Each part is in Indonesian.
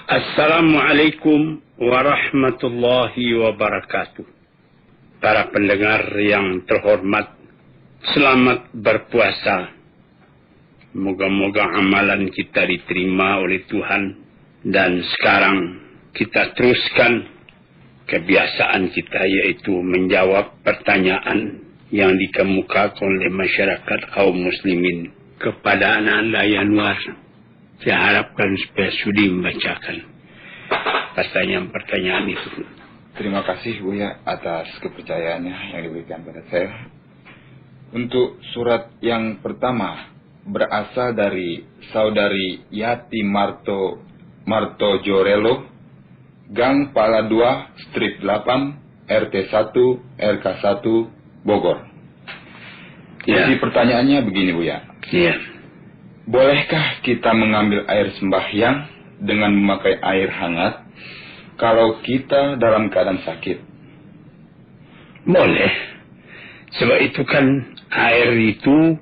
Assalamualaikum warahmatullahi wabarakatuh. Para pendengar yang terhormat, selamat berpuasa. Moga-moga amalan kita diterima oleh Tuhan. Dan sekarang kita teruskan kebiasaan kita, yaitu menjawab pertanyaan yang dikemukakan oleh masyarakat kaum muslimin kepada anak-anak Yanuar. Saya harapkan supaya sudi membacakan pertanyaan-pertanyaan itu. Terima kasih Buya atas kepercayaannya yang diberikan pada saya. Untuk surat yang pertama berasal dari saudari Yati Marto Jorelo, Gang Pala 2, Strip 8, RT 1, RK 1, Bogor. Ya. Isi pertanyaannya begini Buya. Iya. Bolehkah kita mengambil air sembahyang dengan memakai air hangat kalau kita dalam keadaan sakit? Boleh. Sebab itu kan air itu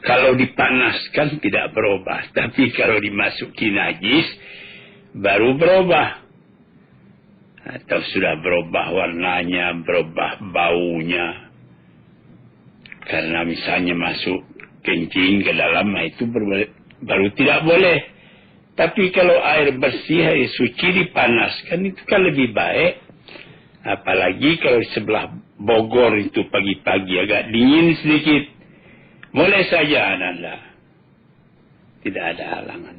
kalau dipanaskan tidak berubah. Tapi kalau dimasuki najis baru berubah. Atau sudah berubah warnanya, berubah baunya. Karena misalnya masuk kencing ke dalam, itu baru tidak boleh. Tapi kalau air bersih, air suci dipanaskan, itu kan lebih baik. Apalagi kalau sebelah Bogor itu pagi-pagi agak dingin sedikit. Boleh saja Anda. Tidak ada halangan.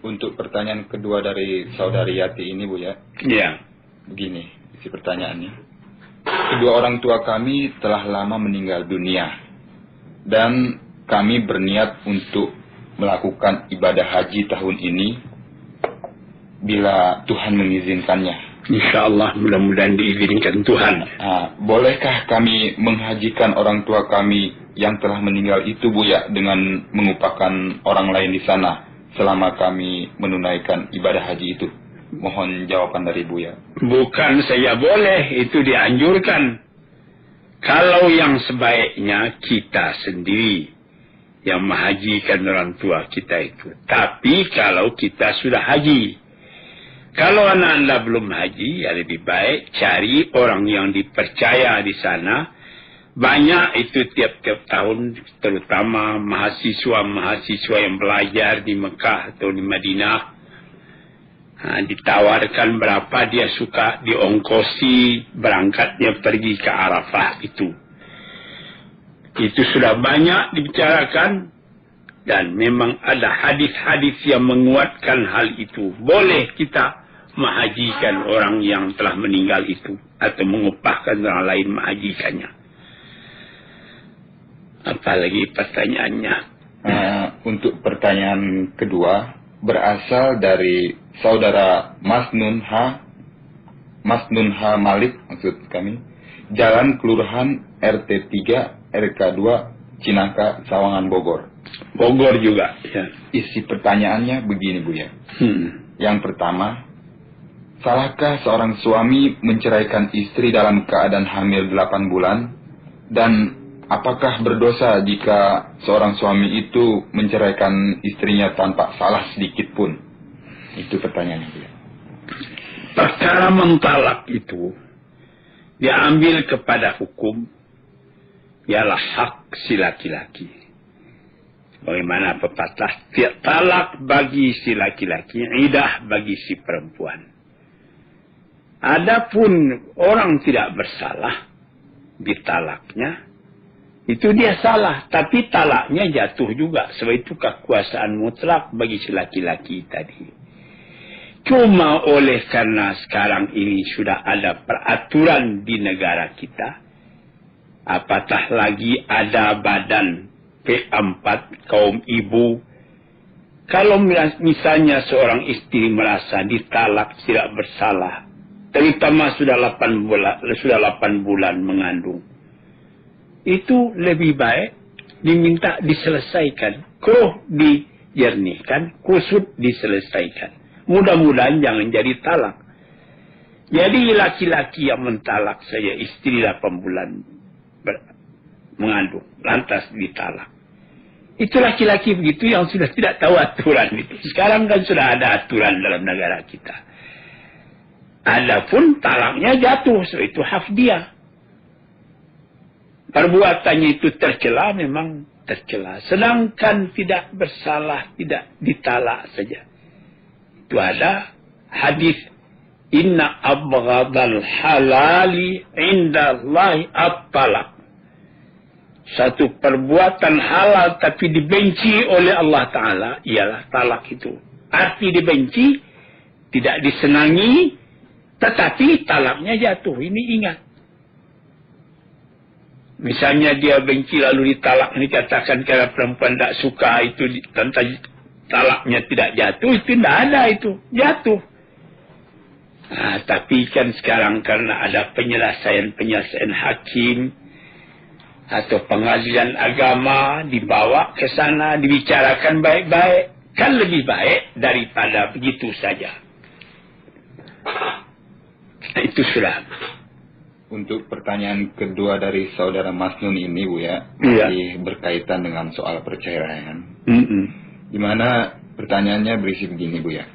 Untuk pertanyaan kedua dari saudari Yati ini Bu ya. Ya. Begini isi pertanyaannya. Kedua orang tua kami telah lama meninggal dunia. Dan kami berniat untuk melakukan ibadah haji tahun ini bila Tuhan mengizinkannya. InsyaAllah mudah-mudahan diizinkan Tuhan. Bolehkah kami menghajikan orang tua kami yang telah meninggal itu Bu ya, dengan mengupakan orang lain di sana selama kami menunaikan ibadah haji itu? Mohon jawaban dari Bu ya. Bukan saya boleh, itu dianjurkan. Kalau yang sebaiknya kita sendiri yang menghajikan orang tua kita itu. Tapi kalau kita sudah haji. Kalau anak-anak belum haji, ya lebih baik cari orang yang dipercaya di sana. Banyak itu tiap-tiap tahun, terutama mahasiswa-mahasiswa yang belajar di Mekah atau di Madinah. Ditawarkan berapa dia suka diongkosi berangkatnya pergi ke Arafah itu. Itu sudah banyak dibicarakan dan memang ada hadis-hadis yang menguatkan hal itu. Boleh kita menghajikan orang yang telah meninggal itu atau mengupahkan orang lain menghajikannya. Apalagi pertanyaannya. Untuk pertanyaan kedua berasal dari saudara Masnun H Malik, maksud kami, Jalan Kelurahan RT 3 RK 2 Cinangka Sawangan Bogor. Bogor juga ya. Isi pertanyaannya begini Bu ya. Yang pertama, salahkah seorang suami menceraikan istri dalam keadaan hamil 8 bulan? Dan apakah berdosa jika seorang suami itu menceraikan istrinya tanpa salah sedikit pun? Itu pertanyaannya. Perkara mentalak itu diambil kepada hukum ialah hak si laki-laki. Bagaimana pepatah, tiap talak bagi si laki-laki, idah bagi si perempuan. Adapun orang tidak bersalah ditalaknya, itu dia salah, tapi talaknya jatuh juga. Sebab itu kekuasaan mutlak bagi si laki-laki tadi. Cuma oleh karena sekarang ini sudah ada peraturan di negara kita, apatah lagi ada badan P4 kaum ibu. Kalau misalnya seorang istri merasa ditalak tidak bersalah, terutama sudah 8 bulan mengandung, itu lebih baik diminta diselesaikan, kruh dijernihkan, kusut diselesaikan. Mudah-mudahan jangan jadi talak. Jadi laki-laki yang mentalak saya istri 8 bulan mengandung, lantas ditalak. Itu laki-laki begitu yang sudah tidak tahu aturan itu. Sekarang kan sudah ada aturan dalam negara kita. Adapun talaknya jatuh, so itu hak dia. Perbuatannya itu tercela, memang tercela. Sedangkan tidak bersalah, tidak ditalak saja. Itu ada hadis, inna abghadal halali indallahi at-talaq. Satu perbuatan halal tapi dibenci oleh Allah Ta'ala ialah talak itu. Arti dibenci, tidak disenangi, tetapi talaknya jatuh. Ini ingat. Misalnya dia benci lalu ditalak, ini katakan karena perempuan tak suka itu, tentang talaknya tidak jatuh, itu tidak ada itu, jatuh. Nah, tapi kan sekarang karena ada penyelesaian hakim atau pengadilan agama, dibawa ke sana, dibicarakan baik-baik, kan lebih baik daripada begitu saja. Itu sudah. Untuk pertanyaan kedua dari saudara Masnun ini, Bu ya, masih berkaitan dengan soal perceraian. Di mana pertanyaannya berisi begini, Bu ya.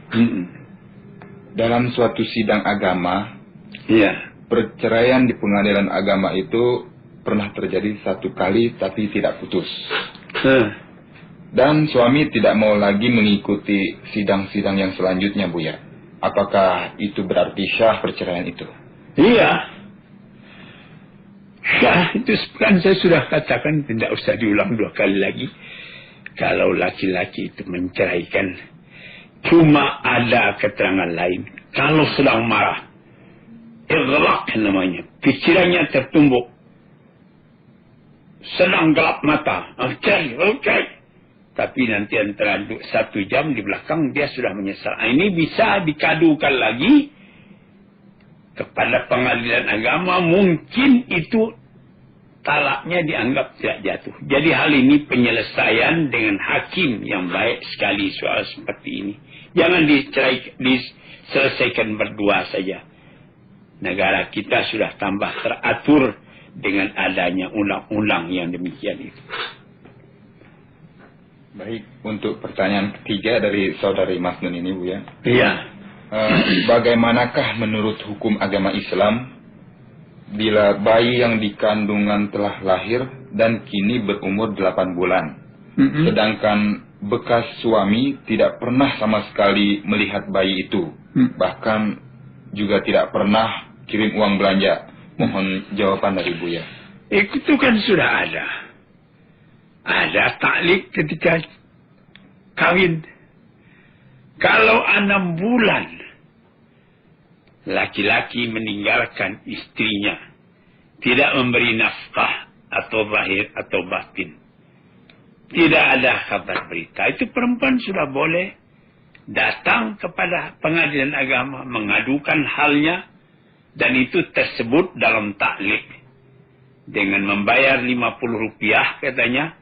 Dalam suatu sidang agama, perceraian di pengadilan agama itu pernah terjadi satu kali tapi tidak putus. Dan suami tidak mau lagi mengikuti sidang-sidang yang selanjutnya, Bu ya. Apakah itu berarti syah perceraian itu? Iya. Syah itu kan saya sudah katakan, tidak usah diulang dua kali lagi. Kalau laki-laki itu menceraikan, cuma ada keterangan lain. Kalau sedang marah, ighlaq namanya, pikirannya tertumbuk, sedang gelap mata, okay. Tapi nanti antara 1 jam di belakang dia sudah menyesal. Ini bisa dikadukan lagi kepada pengadilan agama, mungkin itu talaknya dianggap tidak jatuh. Jadi hal ini penyelesaian dengan hakim yang baik sekali soal seperti ini. Jangan diselesaikan berdua saja. Negara kita sudah tambah teratur dengan adanya undang-undang yang demikian itu. Baik, untuk pertanyaan ketiga dari saudari Masnun ini, Bu ya. Iya. Bagaimanakah menurut hukum agama Islam bila bayi yang dikandungan telah lahir dan kini berumur 8 bulan, sedangkan bekas suami tidak pernah sama sekali melihat bayi itu, bahkan juga tidak pernah kirim uang belanja? Mohon jawaban dari Buya. Itu kan sudah ada. Ada taklik ketika kawin. Kalau 6 bulan laki-laki meninggalkan istrinya, tidak memberi nafkah atau zahir atau batin, tidak ada kabar berita, itu perempuan sudah boleh datang kepada pengadilan agama mengadukan halnya, dan itu tersebut dalam taklik dengan membayar 50 rupiah katanya.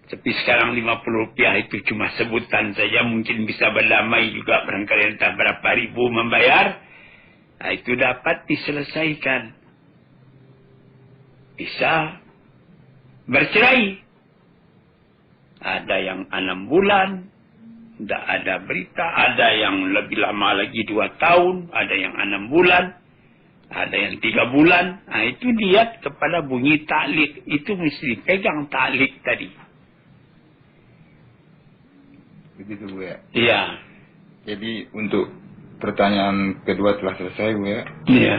Tapi sekarang 50 rupiah itu cuma sebutan saja, mungkin bisa berdamai juga barangkali entah berapa ribu membayar. Nah, itu dapat diselesaikan. Bisa bercerai. Ada yang 6 bulan, tidak ada berita. Ada yang lebih lama lagi 2 tahun, ada yang 6 bulan, ada yang 3 bulan. Nah, itu lihat kepada bunyi taklik. Itu mesti dipegang taklik tadi. Begitu, Bu ya? Iya. Jadi untuk pertanyaan kedua telah selesai, Bu ya? Iya.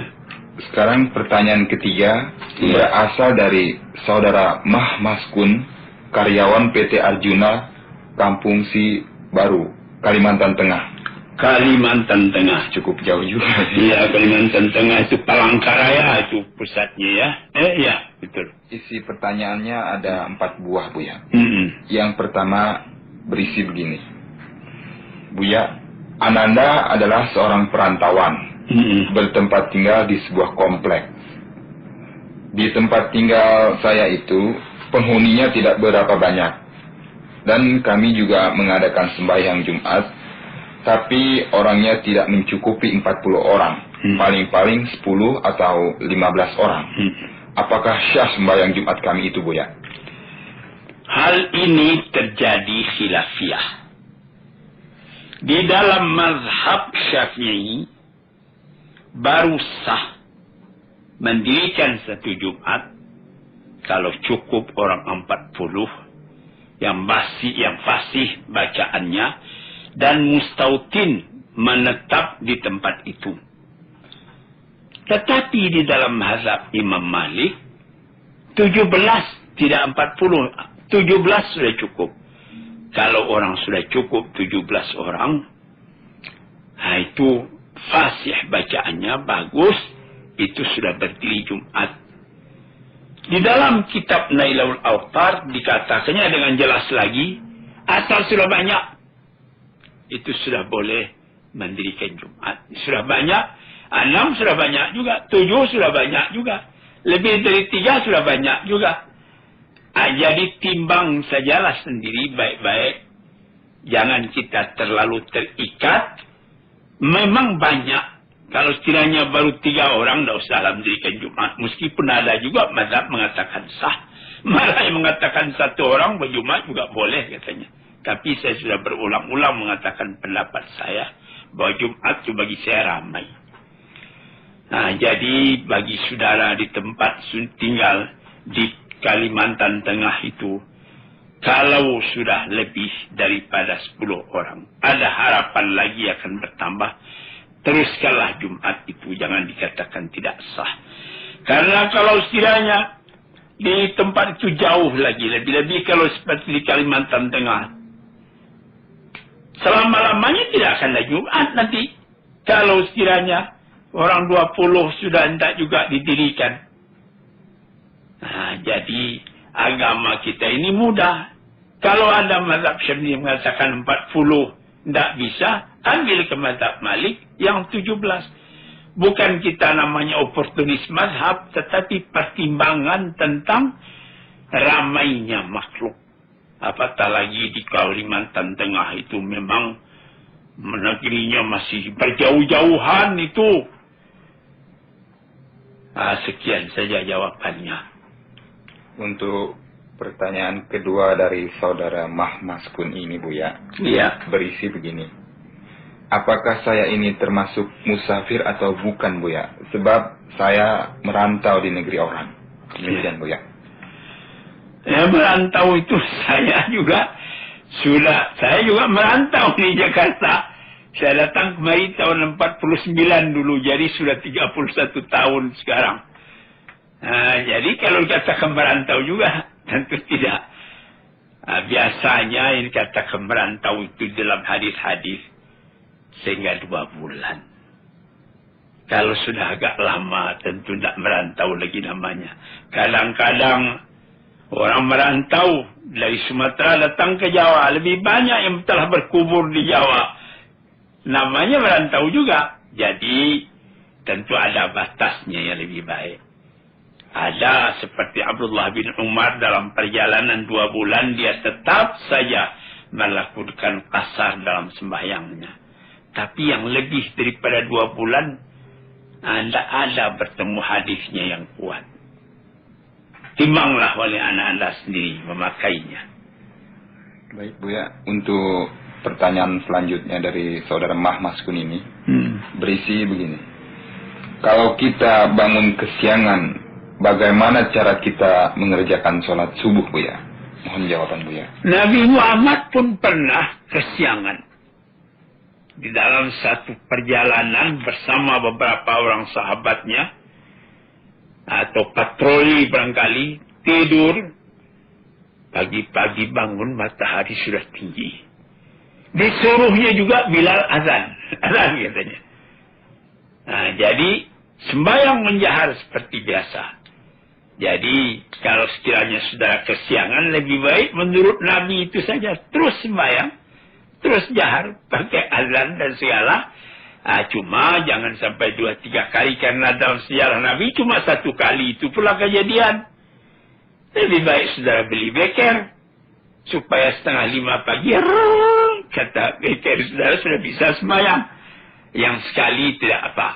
Sekarang pertanyaan ketiga berasal dari saudara Mah Maskun, karyawan PT Arjuna, Kampung Si Baru, Kalimantan Tengah. Kalimantan Tengah. Cukup jauh juga. Iya, Kalimantan Tengah itu Palangkaraya itu pusatnya ya. Iya, betul. Isi pertanyaannya ada 4 buah, Bu ya. Yang pertama berisi begini. Buya, Ananda adalah seorang perantauan, bertempat tinggal di sebuah komplek. Di tempat tinggal saya itu, penghuninya tidak berapa banyak. Dan kami juga mengadakan sembahyang Jumat, tapi orangnya tidak mencukupi 40 orang. Paling-paling 10 atau 15 orang. Apakah syah sembahyang Jumat kami itu, Buya? hal ini terjadi khilafiyah. Di dalam mazhab Syafi'i baru sah mendirikan satu Jumat kalau cukup orang 40 yang fasih bacaannya dan mustautin menetap di tempat itu. Tetapi di dalam mazhab Imam Malik 17 tidak 40, 17 sudah cukup. Kalau orang sudah cukup 17 orang, itu fasih bacaannya bagus, itu sudah berdiri Jumat. Di dalam kitab Nailul Awtar dikatakannya dengan jelas lagi, asal sudah banyak, itu sudah boleh mendirikan Jumat. Sudah banyak, 6 sudah banyak juga, 7 sudah banyak juga, lebih dari 3 sudah banyak juga. Jadi timbang sajalah sendiri baik-baik. Jangan kita terlalu terikat. Memang banyak. Kalau sekiranya baru 3 orang, tidak usah mendirikan Jumat. Meskipun ada juga mazhab mengatakan sah. Malah yang mengatakan 1 orang berjumat juga boleh katanya. Tapi saya sudah berulang-ulang mengatakan pendapat saya bahwa Jumat itu bagi saya ramai. Nah, jadi bagi saudara di tempat tinggal di Kalimantan Tengah itu, kalau sudah lebih daripada 10 orang, ada harapan lagi akan bertambah, teruskanlah Jumat itu, jangan dikatakan tidak sah. Karena kalau sekiranya di tempat itu jauh lagi, lebih-lebih kalau seperti di Kalimantan Tengah, selama-lamanya tidak akan ada Jumat nanti. Kalau sekiranya orang 20 sudah hendak juga didirikan. Nah, jadi agama kita ini mudah. Kalau ada mazhab Syafi'i mengatakan 40 tidak bisa, ambil ke mazhab Malik yang 17. Bukan kita namanya oportunis mazhab, tetapi pertimbangan tentang ramainya makhluk. Apatah lagi di Kalimantan Tengah itu memang negerinya masih berjauh-jauhan itu. Sekian saja jawabannya. Untuk pertanyaan kedua dari saudara Mahmaskun ini, Buya, berisi begini. Apakah saya ini termasuk musafir atau bukan, Buya? Sebab saya merantau di negeri orang. Demikian, Buya. Ya, merantau itu saya juga merantau di Jakarta. Saya datang kemari tahun 49 dulu, jadi sudah 31 tahun sekarang. Jadi kalau dikatakan merantau juga, tentu tidak. Biasanya yang dikatakan merantau itu dalam hadis-hadis sehingga 2 bulan. Kalau sudah agak lama, tentu tidak merantau lagi namanya. Kadang-kadang orang merantau dari Sumatera datang ke Jawa. Lebih banyak yang telah berkubur di Jawa. Namanya merantau juga. Jadi tentu ada batasnya yang lebih baik. Ada seperti Abdullah bin Umar dalam perjalanan 2 bulan dia tetap saja melakukan qasar dalam sembahyangnya. Tapi yang lebih daripada 2 bulan, anda ada bertemu hadisnya yang kuat. Timbanglah oleh anak anda sendiri memakainya. Baik, Buya. Untuk pertanyaan selanjutnya dari saudara Mahmaskun ini, berisi begini. Kalau kita bangun kesiangan, bagaimana cara kita mengerjakan sholat subuh, Buya? Mohon jawaban, Buya. Nabi Muhammad pun pernah kesiangan. Di dalam satu perjalanan bersama beberapa orang sahabatnya, atau patroli barangkali, tidur. Pagi-pagi bangun, matahari sudah tinggi. Disuruhnya juga Bilal azan. Azan katanya. Jadi sembahyang menjahar seperti biasa. Jadi kalau sekiranya saudara kesiangan, lebih baik menurut Nabi itu saja. Terus sembahyang, terus jahar, pakai azan dan segala. Cuma jangan sampai 2-3 kali, karena dalam sejarah Nabi cuma 1 kali itu pula kejadian. Lebih baik saudara beli beker, supaya 4:30 pagi, kata beker saudara sudah bisa sembahyang. Yang sekali tidak apa.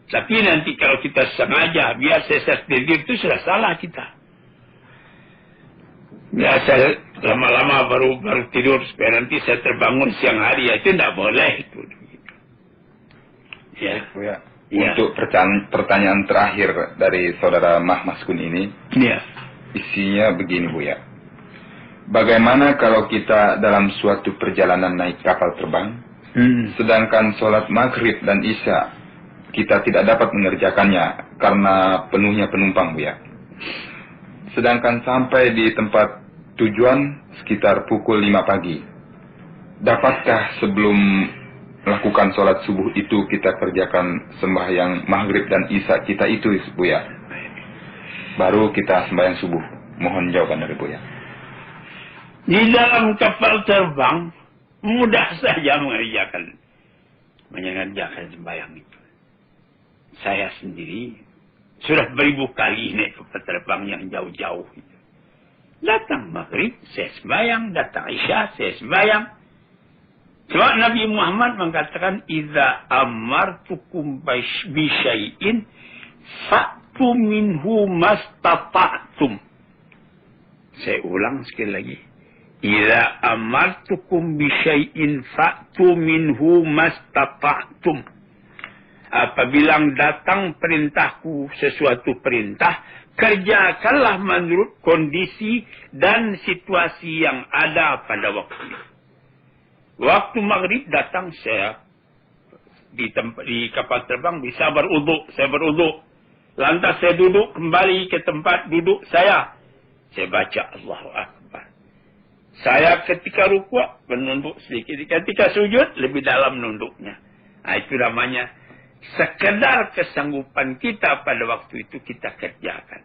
Tapi nanti kalau kita sengaja, biar sesat tidur itu sudah salah kita. Biasa lama-lama baru tidur supaya nanti saya terbangun siang hari, ya itu tidak boleh itu. Ya, Buya. Untuk pertanyaan terakhir dari saudara Mahmaskun ini, ya. Isinya begini, Buya. Bagaimana kalau kita dalam suatu perjalanan naik kapal terbang, sedangkan sholat maghrib dan isya kita tidak dapat mengerjakannya karena penuhnya penumpang, Buya. Sedangkan sampai di tempat tujuan sekitar pukul 5 pagi. Dapatkah sebelum melakukan sholat subuh itu kita kerjakan sembahyang maghrib dan isya kita itu, Buya? Baru kita sembahyang subuh. Mohon jawaban dari Buya. Di dalam kapal terbang mudah saja mengerjakan sembahyang itu. Saya sendiri sudah beribu kali naik kapal terbang yang jauh-jauh itu. Datang maghrib, saya sembahyang. Datang isya, saya sembahyang. Sebab Nabi Muhammad mengatakan, "Idza amartukum bi syai'in fa'tu minhu mastata'tum." Saya ulang sekali lagi. "Idza amartukum bi syai'in fa'tu minhu mastata'tum." Apabila datang perintahku sesuatu perintah, kerjakanlah menurut kondisi dan situasi yang ada pada waktu itu. Waktu maghrib datang, saya di kapal terbang bisa beruduk. Saya beruduk. Lantas saya duduk kembali ke tempat duduk saya. Saya baca Allahu Akbar. Saya ketika rukuk menunduk sedikit. Ketika sujud lebih dalam nunduknya. Nah, itu namanya sekedar kesanggupan kita pada waktu itu kita kerjakan.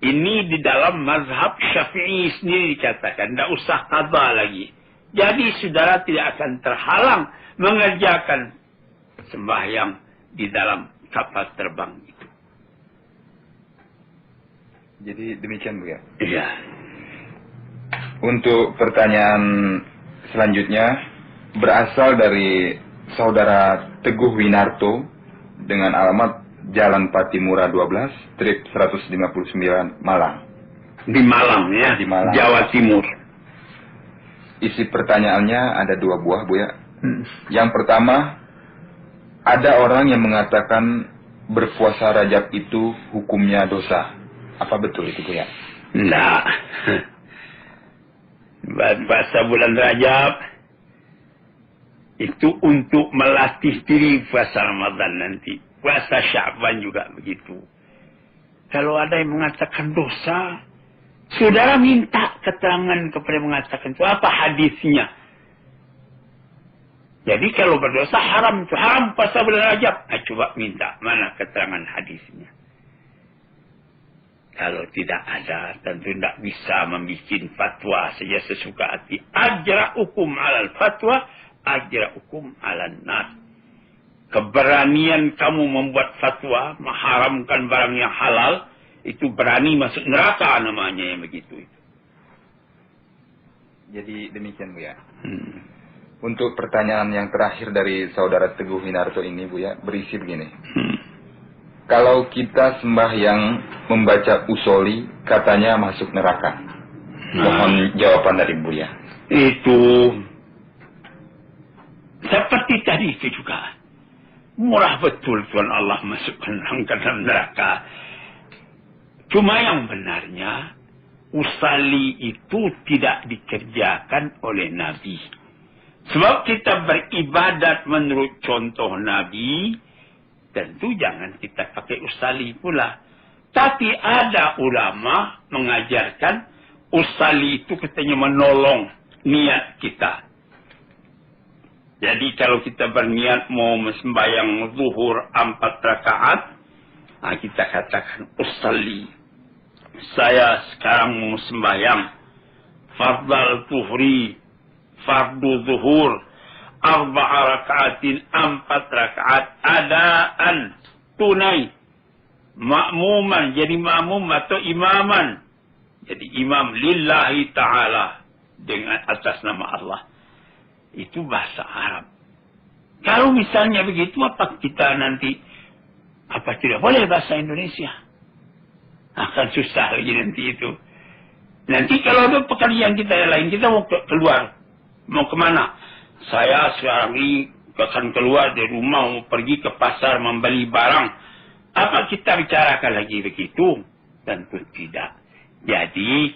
Ini di dalam mazhab Syafi'i sendiri dikatakan. Tidak usah qadha lagi. Jadi saudara tidak akan terhalang mengerjakan sembahyang di dalam kapal terbang itu. Jadi demikian, Bu, ya? Iya. Untuk pertanyaan selanjutnya berasal dari saudara Teguh Winarto dengan alamat Jalan Patimura 12, strip 159 Malang. Di Malang, ya? Di Malang, Jawa Timur. Isi pertanyaannya ada 2 buah, Bu, ya. Yang pertama, ada orang yang mengatakan berpuasa Rajab itu hukumnya dosa. Apa betul itu, Bu, ya? Nah, puasa bulan Rajab itu untuk melatih diri puasa Ramadan nanti. Puasa Sya'ban juga begitu. Kalau ada yang mengatakan dosa, saudara minta keterangan kepada mengatakan itu apa hadisnya. Jadi kalau berdosa haram itu haram puasa bulan Rajab. Coba minta mana keterangan hadisnya. Kalau tidak ada, tentu tidak bisa membuat fatwa saja sesuka hati. Ajra'ukum 'alal fatwa, ajra'ukum 'alan nas. Keberanian kamu membuat fatwa, mengharamkan barang yang halal, itu berani masuk neraka namanya yang begitu itu. Jadi demikian, Bu, ya. Untuk pertanyaan yang terakhir dari saudara Teguh Winarto ini, Bu, ya, berisi begini. Kalau kita sembahyang membaca usoli, katanya masuk neraka. Mohon jawaban dari Bu, ya. Itu seperti tadi itu juga. Murah betul Tuhan Allah masukkan orang ke dalam neraka. Cuma yang benarnya, usali itu tidak dikerjakan oleh Nabi. Sebab kita beribadat menurut contoh Nabi, tentu jangan kita pakai usali pula. Tapi ada ulama mengajarkan usali itu katanya menolong niat kita. Jadi kalau kita berniat mau sembahyang zuhur 4 rakaat, kita katakan usali. Saya sekarang mau sembahyang fardal zuhri, fardu zuhur, 4 rakaatin, 4 rakaat adaan tunai. Makmuman, jadi makmum atau imaman. Jadi imam lillahi ta'ala dengan atas nama Allah. Itu bahasa Arab. Kalau misalnya begitu, apa kita nanti, apa tidak boleh bahasa Indonesia? Akan susah lagi nanti itu. Nanti kalau ada pekerjaan kita yang lain, kita mau keluar. Mau kemana? Saya sekarang ini akan keluar dari rumah, mau pergi ke pasar, membeli barang. Apa kita bicarakan lagi begitu? Tentu tidak. Jadi,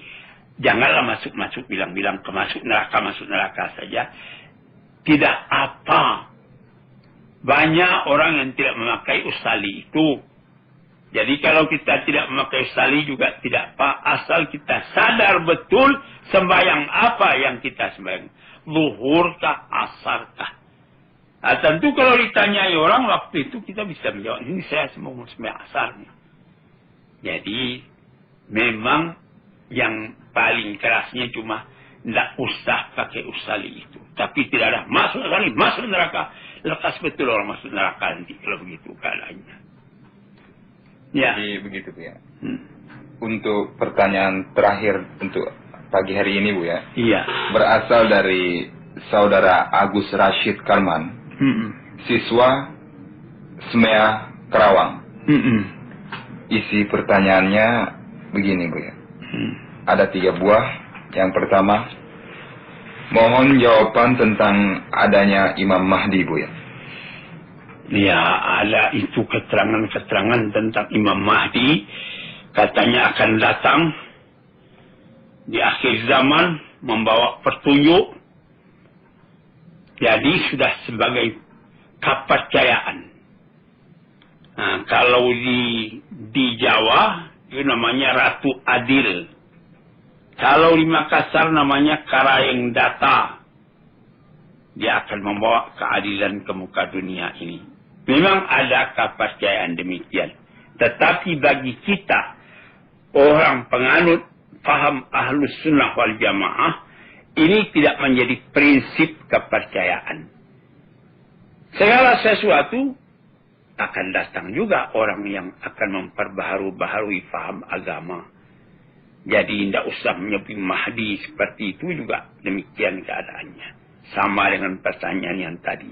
janganlah masuk-masuk bilang-bilang ke masuk neraka saja. Tidak apa. Banyak orang yang tidak memakai usali itu. Jadi kalau kita tidak memakai usali juga tidak apa. Asal kita sadar betul sembahyang apa yang kita sembahyang. Zuhurkah, asarkah. Nah, tentu kalau ditanyai orang waktu itu kita bisa menjawab. Ini saya mau sembahyang asar. Jadi memang yang paling kerasnya cuma tidak usah pakai usali itu. Tapi tidak ada masuk neraka. Lekas betul orang masuk neraka nanti kalau begitu keadaannya. Ya. Jadi begitu Bu ya. Untuk pertanyaan terakhir untuk pagi hari ini Bu ya. Iya. Berasal dari Saudara Agus Rashid Karman. Siswa SMEA Karawang. Isi pertanyaannya begini Bu ya. Ada 3 buah. Yang pertama, mohon jawaban tentang adanya Imam Mahdi Bu ya. Ya, ada itu keterangan-keterangan tentang Imam Mahdi. Katanya akan datang di akhir zaman membawa petunjuk. Jadi sudah sebagai kepercayaan. Nah, kalau di Jawa itu namanya Ratu Adil. Kalau di Makassar namanya Karayeng Data. Dia akan membawa keadilan ke muka dunia ini. Memang ada kepercayaan demikian. Tetapi bagi kita, orang penganut paham Ahlus Sunnah wal Jamaah, ini tidak menjadi prinsip kepercayaan. Segala sesuatu akan datang juga orang yang akan memperbaharui paham agama. Jadi tidak usah menyebut Mahdi seperti itu juga demikian keadaannya. Sama dengan pertanyaan yang tadi.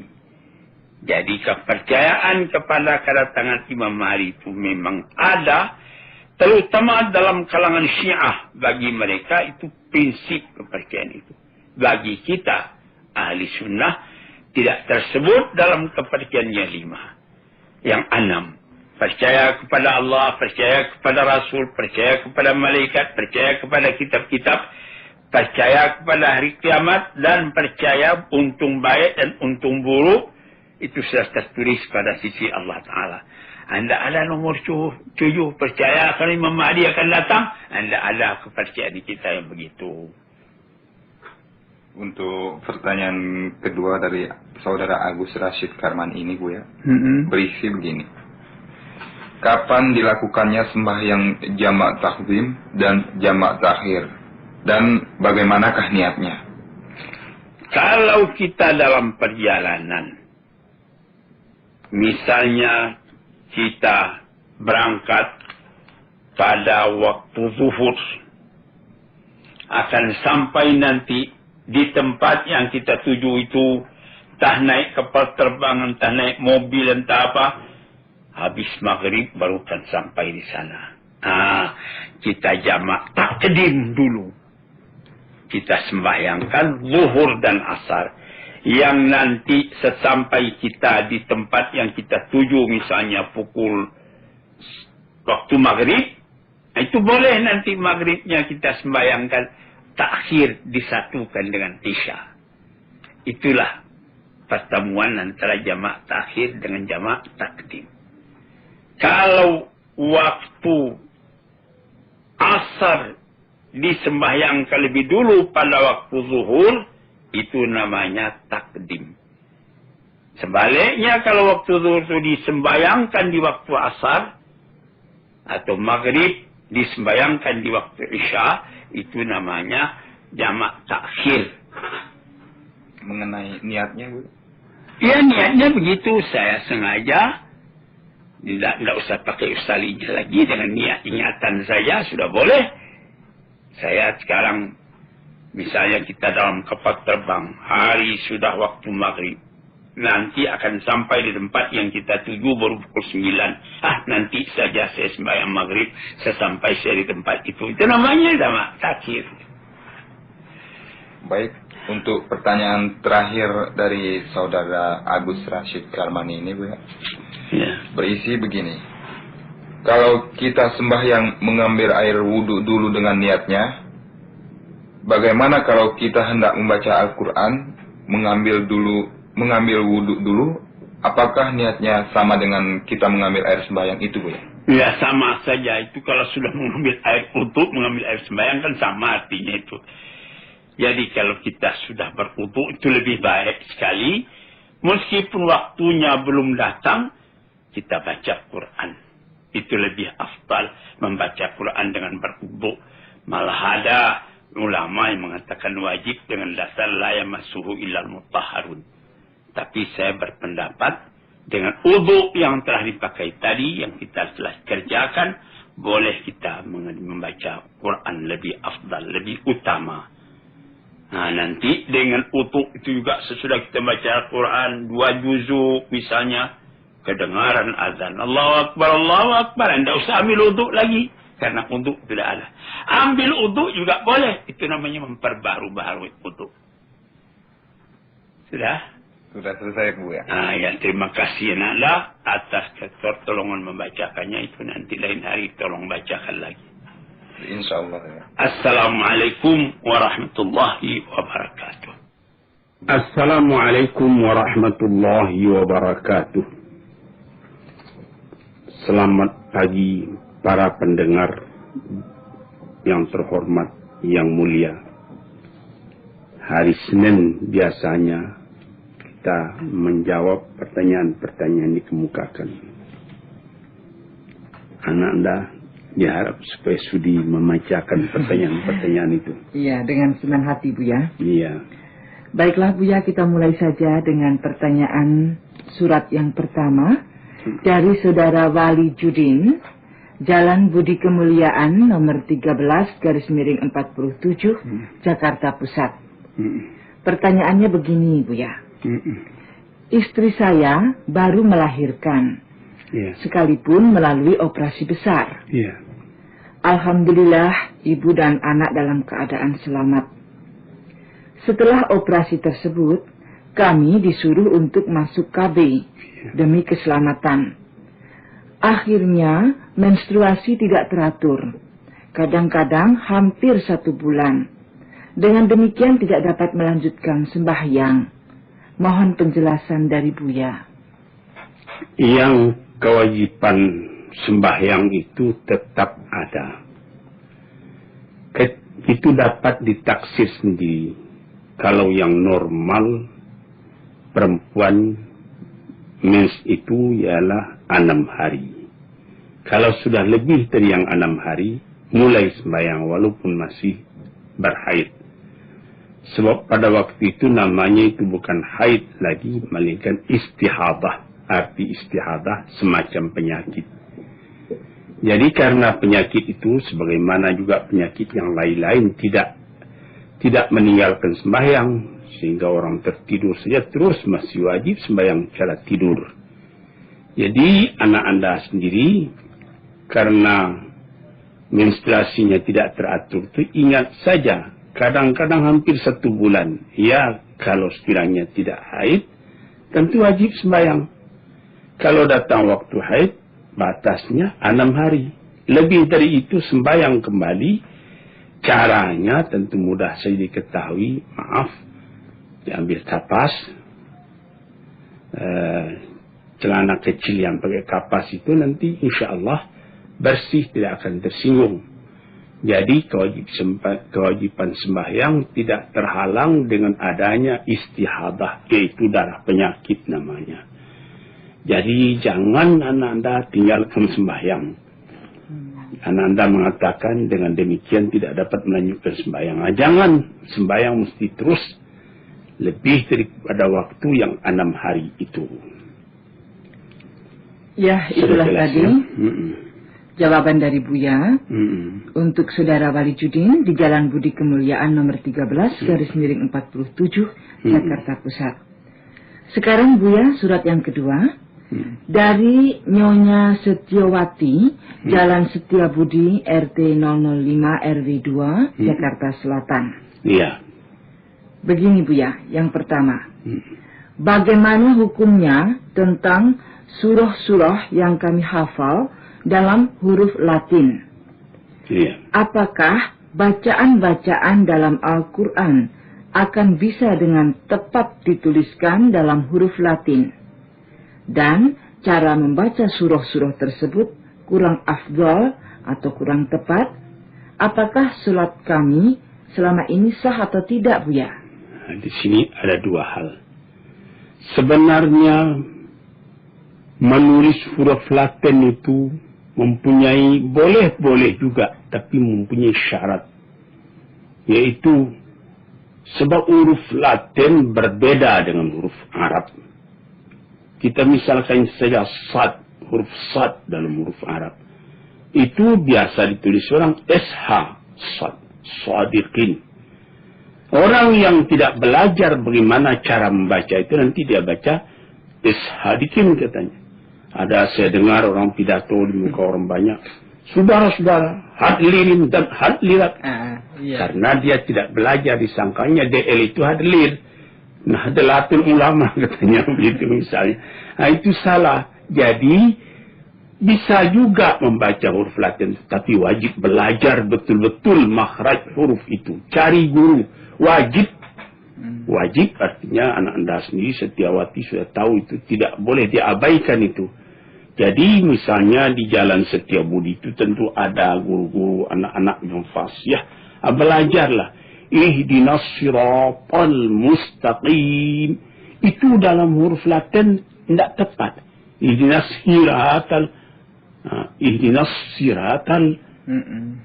Jadi kepercayaan kepada kedatangan Imam Mahdi itu memang ada. Terutama dalam kalangan Syiah. Bagi mereka itu prinsip kepercayaan itu. Bagi kita ahli sunnah tidak tersebut dalam kepercayaan yang 5. Yang 6. Percaya kepada Allah, percaya kepada Rasul, percaya kepada malaikat, percaya kepada kitab-kitab, percaya kepada hari kiamat, dan percaya untung baik dan untung buruk. Itu sudah tertulis pada sisi Allah Ta'ala. Anda ada nomor 7, percaya akan Imam Mahdi akan datang. Anda ada kepercayaan kita yang begitu. Untuk pertanyaan kedua dari Saudara Agus Rashid Karman ini Bu ya. Berisi begini. Kapan dilakukannya sembahyang jamak takdim dan jamak takhir? Dan bagaimanakah niatnya? Kalau kita dalam perjalanan, misalnya kita berangkat pada waktu zuhur, akan sampai nanti di tempat yang kita tuju itu, entah naik kapal terbang, entah naik mobil, entah apa, habis maghrib baru kan sampai di sana. Kita jamak takdim dulu. Kita sembahyangkan zuhur dan asar. Yang nanti sesampai kita di tempat yang kita tuju, misalnya pukul waktu maghrib, itu boleh nanti maghribnya kita sembahyangkan takhir disatukan dengan isya. Itulah pertemuan antara jamak takhir dengan jamak takdim. Kalau waktu asar disembahyangkan lebih dulu pada waktu zuhur, itu namanya takdim. Sebaliknya kalau waktu zuhur itu disembayangkan di waktu asar atau maghrib disembayangkan di waktu isya, itu namanya jamak takhir. Mengenai niatnya Bu? Ya, niatnya begitu. Saya sengaja tidak usah pakai usalinya lagi, dengan niatan saja sudah boleh. Saya sekarang misalnya kita dalam kapal terbang, hari sudah waktu maghrib. nanti akan sampai di tempat yang kita tuju baru pukul 9. Nanti saja saya sembahyang maghrib, saya sampai saya di tempat itu. Itu namanya sama takhir. Baik, untuk pertanyaan terakhir dari saudara Agus Rashid Karmani ini, Bu ya. Berisi begini. Kalau kita sembahyang mengambil air wudhu dulu dengan niatnya, bagaimana kalau kita hendak membaca Al-Quran, mengambil wudhu dulu, apakah niatnya sama dengan kita mengambil air sembahyang itu, Bu ya? Ya, sama saja. Itu kalau sudah mengambil air wudhu, mengambil air sembahyang kan sama artinya itu. Jadi kalau kita sudah berwudhu itu lebih baik sekali. Meskipun waktunya belum datang, kita baca Quran. Itu lebih afdal membaca Quran dengan berwudhu. Malah ada ulama yang mengatakan wajib dengan dasar la yamassuhu illal mutahharun. Tapi saya berpendapat dengan wudhu yang telah dipakai tadi, yang kita telah kerjakan, boleh kita membaca Quran lebih afdal, lebih utama. Nanti dengan wudhu itu juga sesudah kita baca Al-Quran 2 juzuk misalnya, kedengaran azan Allahu Akbar, tidak usah ambil wudhu lagi karena wudhu tidak ada. Ambil wudhu juga boleh, itu namanya memperbaharui wudhu. Sudah selesai, Bu ya. Ya, terima kasih Nala atas pertolongan membacakannya itu. Nanti lain hari tolong bacakan lagi. Insyaallah ya. Assalamualaikum warahmatullahi wabarakatuh. Assalamualaikum warahmatullahi wabarakatuh. Selamat pagi para pendengar yang terhormat, yang mulia. Hari Senin biasanya kita menjawab pertanyaan-pertanyaan yang dikemukakan. Anak Anda diharap supaya sudi membacakan pertanyaan-pertanyaan itu. Iya, dengan senang hati, Bu ya. Iya. Baiklah, Bu ya, kita mulai saja dengan pertanyaan surat yang pertama dari Saudara Wali Judin, Jalan Budi Kemuliaan nomor 13/47, Jakarta Pusat. Pertanyaannya begini, Bu ya. Istri saya baru melahirkan, sekalipun melalui operasi besar. Alhamdulillah, ibu dan anak dalam keadaan selamat. Setelah operasi tersebut, kami disuruh untuk masuk KB demi keselamatan. Akhirnya, menstruasi tidak teratur. Kadang-kadang hampir 1 bulan. Dengan demikian tidak dapat melanjutkan sembahyang. Mohon penjelasan dari Buya. Yang kewajiban sembahyang itu tetap ada. Itu dapat ditaksir sendiri. Kalau yang normal, perempuan mens itu ialah 6 hari. Kalau sudah lebih dari yang 6 hari, mulai sembahyang walaupun masih berhaid. Sebab pada waktu itu namanya itu bukan haid lagi, melainkan istihadah. Arti istihadah semacam penyakit. Jadi karena penyakit itu sebagaimana juga penyakit yang lain-lain tidak meninggalkan sembahyang, sehingga orang tertidur saja terus masih wajib sembahyang cara tidur. Jadi anak Anda sendiri karena menstruasinya tidak teratur itu ingat saja, kadang-kadang hampir 1 bulan. Ya, kalau sekiranya tidak haid tentu wajib sembahyang. Kalau datang waktu haid, batasnya 6 hari. Lebih dari itu sembahyang kembali. Caranya tentu mudah saja diketahui. Maaf, diambil kapas. Celana kecil yang pakai kapas itu nanti insya Allah bersih, tidak akan tersinggung. Jadi kewajiban sembahyang tidak terhalang dengan adanya istihadah, yaitu darah penyakit namanya. Jadi jangan anak Anda tinggalkan sembahyang. Anak Anda mengatakan dengan demikian tidak dapat melanjutkan sembahyang. Jangan, sembahyang mesti terus lebih daripada waktu yang 6 hari itu. Ya, itulah tadi jawaban dari Buya untuk Saudara Wali Judin di Jalan Budi Kemuliaan nomor 13/47, Jakarta Pusat. Sekarang Buya surat yang kedua dari Nyonya Setiawati, Jalan Setiabudi, RT 005 RW 2, Jakarta Selatan. Iya. Begini Buya, yang pertama. Bagaimana hukumnya tentang surah-surah yang kami hafal dalam huruf Latin? Iya. Apakah bacaan-bacaan dalam Al-Quran akan bisa dengan tepat dituliskan dalam huruf Latin? Dan cara membaca surah-surah tersebut kurang afdal atau kurang tepat? Apakah sholat kami selama ini sah atau tidak, Buya? Nah, di sini ada dua hal. Sebenarnya menulis huruf Latin itu mempunyai, boleh juga, tapi mempunyai syarat. Yaitu sebab huruf Latin berbeda dengan huruf Arab. Kita misalkan saja sad, huruf sad dalam huruf Arab. Itu biasa ditulis orang SH, sad, sadiqin. Orang yang tidak belajar bagaimana cara membaca itu nanti dia baca ishadikin katanya. Ada saya dengar orang pidato di muka orang banyak. Saudara-saudara, hadlirin dan hadlirat. Karena dia tidak belajar, disangkanya DL itu hadlir. Nah, Nahdlatul Ulama katanya begitu misalnya. Nah, itu salah. Jadi bisa juga membaca huruf Latin, tapi wajib belajar betul-betul makhraj huruf itu. Cari guru, wajib. Wajib artinya anak Anda sendiri Setiawati sudah tahu itu, tidak boleh diabaikan itu. Jadi misalnya di Jalan Setiabudi itu tentu ada guru-guru anak-anak yang fasih. Belajarlah. Ihdinas siratal mustaqim. Itu dalam huruf Latin tidak tepat. Ihdinas siratal.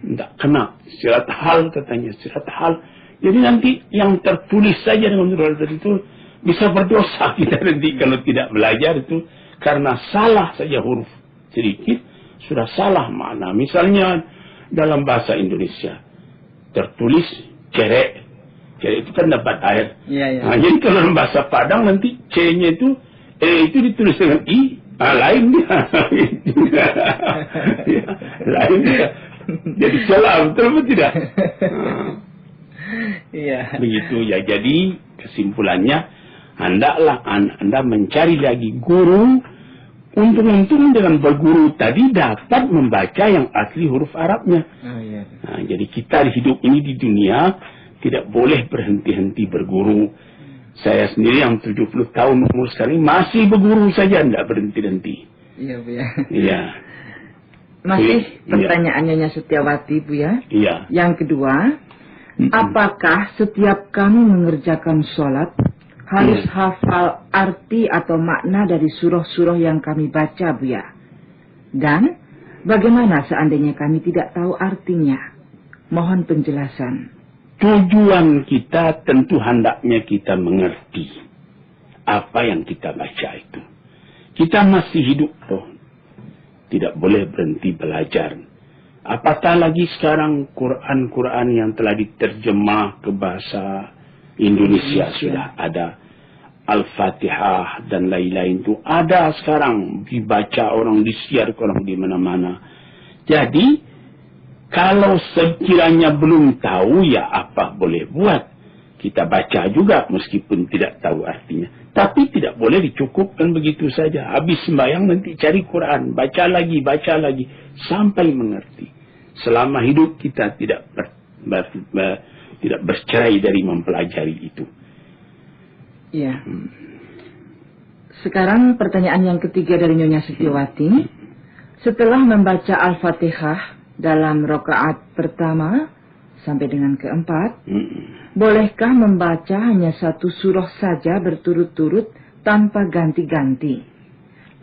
Tidak kena. Sirat hal katanya. Sirat hal. Jadi nanti yang tertulis saja dengan huruf Latin itu bisa berdosa kita nanti kalau tidak belajar itu. Karena salah saja huruf sedikit, sudah salah makna. Misalnya dalam bahasa Indonesia, tertulis cerek. Cerek itu kan dapat air. Nah, jadi kalau dalam bahasa Padang nanti C-nya itu, itu ditulis dengan I. Lain dia. Lain dia. Jadi salah, betul atau tidak? Begitu ya. Jadi kesimpulannya, hendaklah Anda mencari lagi guru. Untung-untung dengan berguru tadi dapat membaca yang asli huruf Arabnya. Nah, jadi kita hidup ini di dunia tidak boleh berhenti-henti berguru. Saya sendiri yang 70 tahun umur sekarang masih berguru saja, tidak berhenti-henti. Iya, Bu ya. Iya. Masih pertanyaannya Setiawati, Bu ya. Iya. Yang kedua, apakah setiap kami mengerjakan sholat harus hafal arti atau makna dari surah-surah yang kami baca, Buya? Dan bagaimana seandainya kami tidak tahu artinya? Mohon penjelasan. Tujuan kita tentu hendaknya kita mengerti apa yang kita baca itu. Kita masih hidup toh. Tidak boleh berhenti belajar. Apatah lagi sekarang Quran yang telah diterjemah ke bahasa Indonesia sudah ada. Al-Fatihah dan lain-lain itu ada sekarang dibaca orang, disiar orang di mana-mana. Jadi kalau sekiranya belum tahu ya apa boleh buat. Kita baca juga meskipun tidak tahu artinya. Tapi tidak boleh dicukupkan begitu saja. Habis sembahyang nanti cari Quran, baca lagi sampai mengerti. Selama hidup kita tidak bercerai dari mempelajari itu. Iya. Sekarang pertanyaan yang ketiga dari Nyonya Setiawati. Setelah membaca Al-Fatihah dalam rakaat pertama sampai dengan keempat, bolehkah membaca hanya satu surah saja berturut-turut tanpa ganti-ganti?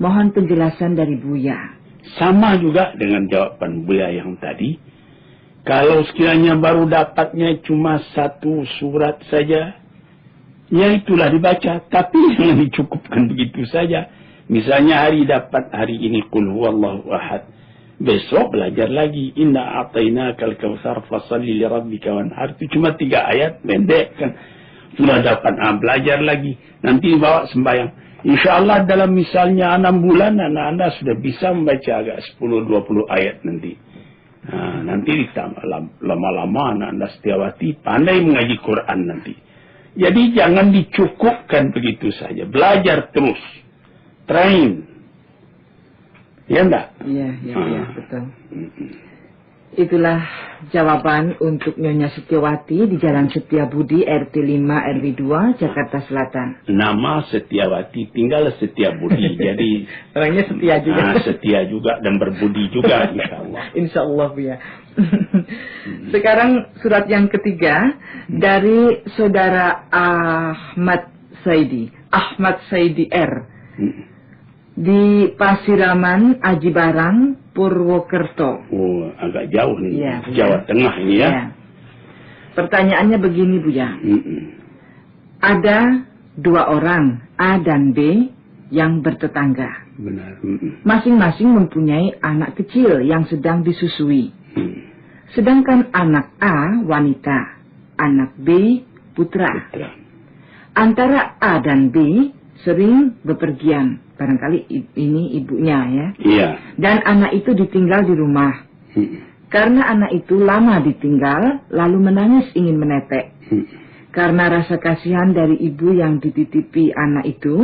Mohon penjelasan dari Buya. Sama juga dengan jawaban Buya yang tadi. Kalau sekiranya baru dapatnya cuma satu surat saja, ya itulah dibaca, tapi jangan dicukupkan begitu saja. Misalnya hari ini qul huwallahu ahad. Besok belajar lagi inna a'tainakal kautsar fasalli lirabbika wanhar. Itu cuma 3 ayat pendek kan. sudah dapat belajar lagi. Nanti bawa sembahyang. Insya Allah dalam misalnya 6 bulan anak anda sudah bisa membaca agak 10-20 ayat nanti. Nanti ditambah lama-lama anak anda setiawati pandai mengaji Quran nanti. Jadi jangan dicukupkan begitu saja. Belajar terus. Train. Ya enggak? Iya, betul. Itulah jawaban untuk Nyonya Setiawati di Jalan Setiabudi RT 5 RW 2 Jakarta Selatan. Nama Setiawati tinggal Setiabudi. Jadi orangnya setia juga. Setia juga dan berbudi juga insyaallah. Insyaallah Bu ya. Sekarang surat yang ketiga dari saudara Ahmad Saidi R. Di Pasiraman Aji Barang Purwokerto. Oh, agak jauh nih. Ya, Jawa Tengah ini ya. Pertanyaannya begini Bu ya. Ada 2 orang A dan B yang bertetangga. Benar. Masing-masing mempunyai anak kecil yang sedang disusui. Sedangkan anak A wanita, anak B putra. Antara A dan B sering bepergian. Barangkali ini ibunya ya. Iya. Dan anak itu ditinggal di rumah. Karena anak itu lama ditinggal, lalu menangis ingin menetek. Karena rasa kasihan dari ibu yang dititipi anak itu,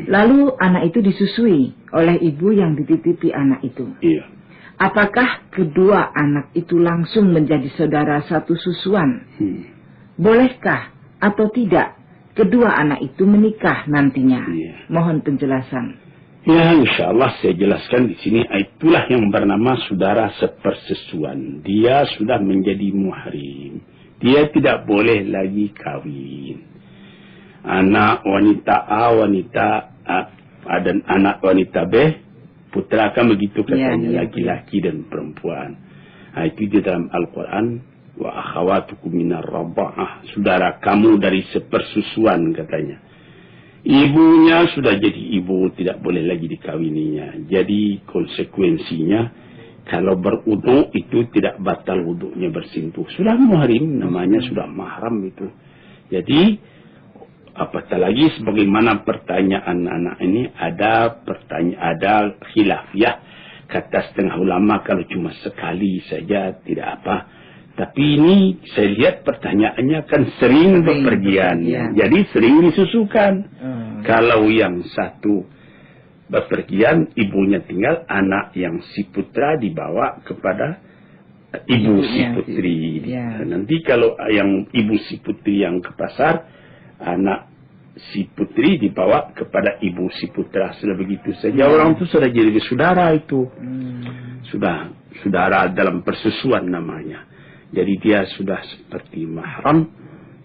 lalu anak itu disusui oleh ibu yang dititipi anak itu. Iya. Apakah kedua anak itu langsung menjadi saudara satu susuan? Bolehkah atau tidak kedua anak itu menikah nantinya? Mohon penjelasan. Ya, insya Allah saya jelaskan di sini. Itulah yang bernama saudara sepersusuan. Dia sudah menjadi muhrim. Dia tidak boleh lagi kawin. Anak wanita A, wanita A dan anak wanita B, putra kan begitu katanya, laki-laki dan perempuan. Itu di dalam Al-Quran. Wa akhawatukum minar raba'ah, saudara kamu dari sepersusuan katanya. Ibunya sudah jadi ibu, tidak boleh lagi dikawininya. Jadi konsekuensinya kalau berwudu itu tidak batal wudunya bersentuh. Sudah muhrim namanya, sudah mahram itu. Jadi apatah lagi sebagaimana pertanyaan anak ini ada khilaf ya. Kata setengah ulama kalau cuma sekali saja tidak apa. Tapi ini saya lihat pertanyaannya kan sering bepergian. Jadi sering disusukan. Kalau yang satu bepergian, ibunya tinggal, anak yang si putra dibawa kepada ibu si putri. Nanti kalau yang ibu si putri yang ke pasar, anak si putri dibawa kepada ibu si putra. Sudah begitu saja. Orang itu sudah jadi saudara itu. Sudah saudara dalam persusuan namanya. Jadi dia sudah seperti mahram,